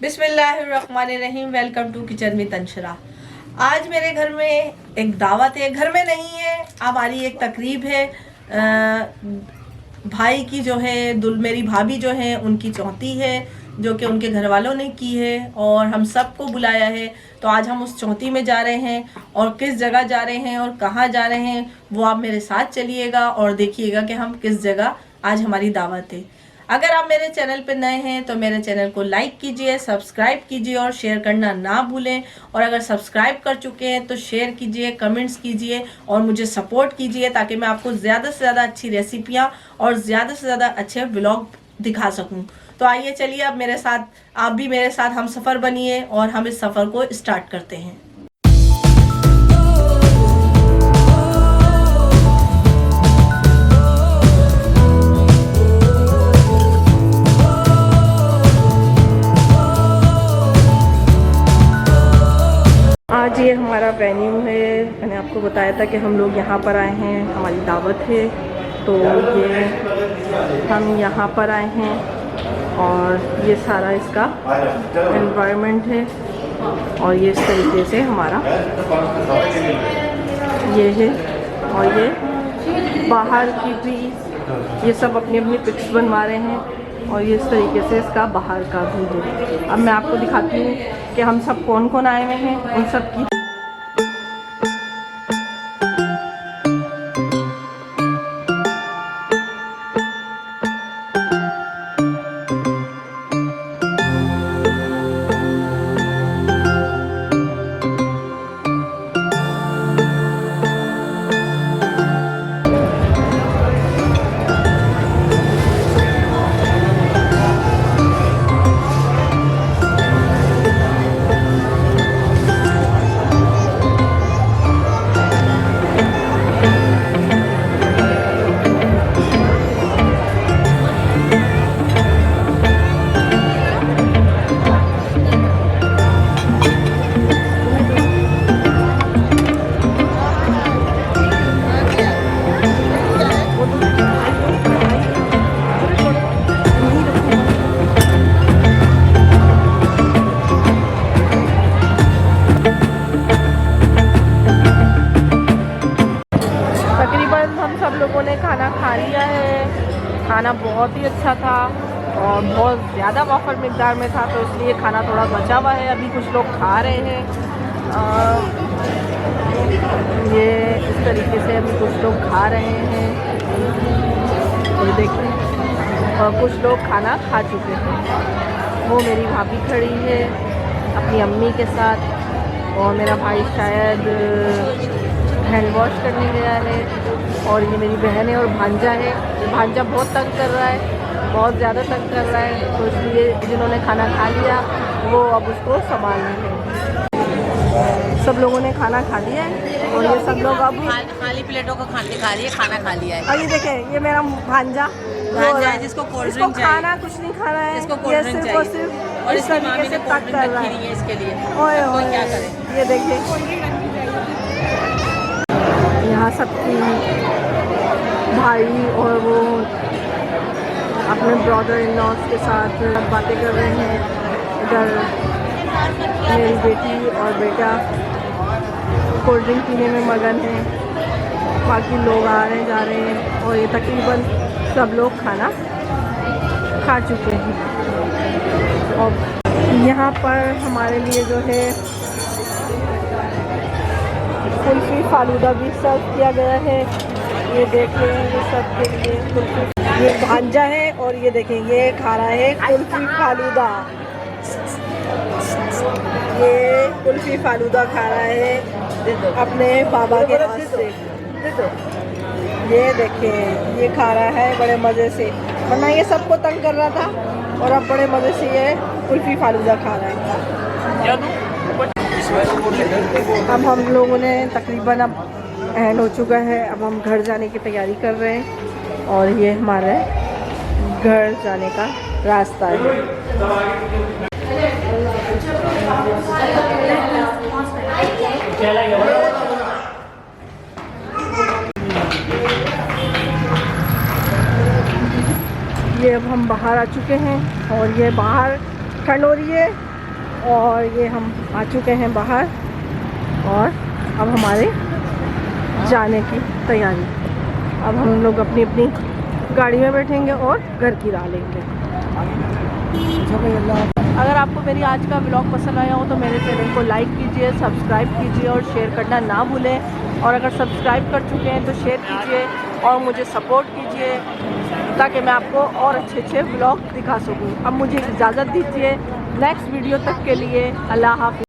बिस्मिल्लाहिर्रहमानिर्रहीम। Welcome to kitchen में तंशरा। आज मेरे घर में एक दावत है, घर में नहीं है, हमारी एक तकरीब है। भाई की जो है मेरी भाभी जो है उनकी चौथी है, जो कि उनके घर वालों ने की है और हम सबको बुलाया है। तो आज हम उस चौथी में जा रहे हैं और किस जगह जा रहे हैं और कहाँ जा रहे हैं वो आप मेरे साथ चलिएगा और देखिएगा कि हम किस जगह आज हमारी दावत है। अगर आप मेरे चैनल पर नए हैं तो मेरे चैनल को लाइक कीजिए, सब्सक्राइब कीजिए और शेयर करना ना भूलें। और अगर सब्सक्राइब कर चुके हैं तो शेयर कीजिए, कमेंट्स कीजिए और मुझे सपोर्ट कीजिए ताकि मैं आपको ज़्यादा से ज़्यादा अच्छी रेसिपियाँ और ज़्यादा से ज़्यादा अच्छे व्लॉग दिखा सकूं। तो आइए चलिए अब मेरे साथ, आप भी मेरे साथ हम सफ़र बनिए और हम इस सफ़र को स्टार्ट करते हैं। आज ये हमारा वेन्यू है। मैंने आपको बताया था कि हम लोग यहाँ पर आए हैं, हमारी दावत है। तो ये हम यहाँ पर आए हैं और ये सारा इसका एनवायरनमेंट है और ये इस तरीके से हमारा ये है। और ये बाहर की भी ये सब अपनी अपनी पिक्स बनवा रहे हैं और ये इस तरीके से इसका बाहर का भी है। अब मैं आपको दिखाती हूँ कि हम सब कौन कौन आए हुए हैं, उन सब की। हम सब लोगों ने खाना खा लिया है। खाना बहुत ही अच्छा था और बहुत ज़्यादा वाफर मिकदार में था, तो इसलिए खाना थोड़ा बचा हुआ है। अभी कुछ लोग खा रहे हैं। ये इस तरीके से अभी कुछ लोग खा रहे हैं, ये देखिए। और कुछ लोग खाना खा चुके हैं। वो मेरी भाभी खड़ी है अपनी अम्मी के साथ और मेरा भाई शायद हैंड वॉश करने गया है और ये मेरी बहन है और भांजा है। भांजा बहुत तंग कर रहा है, बहुत ज़्यादा तंग कर रहा है, तो इसलिए जिन्होंने खाना खा लिया वो अब उसको संभाल रहे हैं। सब लोगों ने खाना खा लिया है और ये सब लोग अब खाली प्लेटों का खाने खा रही है, खाना खा लिया है। अभी देखें, ये मेरा भांजा है जिसको कोल्ड ड्रिंक चाहिए, खाना कुछ नहीं खाना है, इसको कोल्ड ड्रिंक चाहिए और सिर्फ इसकी मामी ने कोल्ड ड्रिंक रखी नहीं है इसके लिए। ओए कोई ओए, क्या करे। ये देखिए यहाँ सबकी भाई और वो अपने ब्रदर इन लॉज के साथ बातें कर रहे हैं। इधर मेरी बेटी और बेटा कोल्ड ड्रिंक पीने में मगन है। बाकी लोग आ रहे जा रहे हैं और ये तकरीबन सब लोग खाना खा चुके हैं। और यहाँ पर हमारे लिए जो है कुल्फ़ी फालूदा भी सर्व किया गया है। ये देखें, ये सब के लिए कुल्फ़ी, ये भांजा है और ये देखें ये खा रहा है कुल्फ़ी फालूदा। ये कुल्फ़ी फालूदा खा रहा है अपने बाबा के हाथ से। ये देखें, ये खा रहा है बड़े मज़े से, वरना ये सबको तंग कर रहा था और अब बड़े मज़े से ये कुल्फ़ी फालूदा खा रहा है। अब हम लोगों ने तकरीबन अब एंड हो चुका है। अब हम घर जाने की तैयारी कर रहे हैं और ये हमारे घर जाने का रास्ता है। ये अब हम बाहर आ चुके हैं और ये बाहर ठंड हो रही है और ये हम आ चुके हैं बाहर और अब हमारे जाने की तैयारी। अब हम लोग अपनी अपनी गाड़ी में बैठेंगे और घर की राह लेंगे। अगर आपको मेरी आज का व्लॉग पसंद आया हो तो मेरे चैनल को लाइक कीजिए, सब्सक्राइब कीजिए और शेयर करना ना भूलें। और अगर सब्सक्राइब कर चुके हैं तो शेयर कीजिए और मुझे सपोर्ट कीजिए ताकि मैं आपको और अच्छे अच्छे व्लॉग दिखा सकूं। अब मुझे इजाज़त दीजिए, नेक्स्ट वीडियो तक के लिए अल्लाह हाफ़िज़।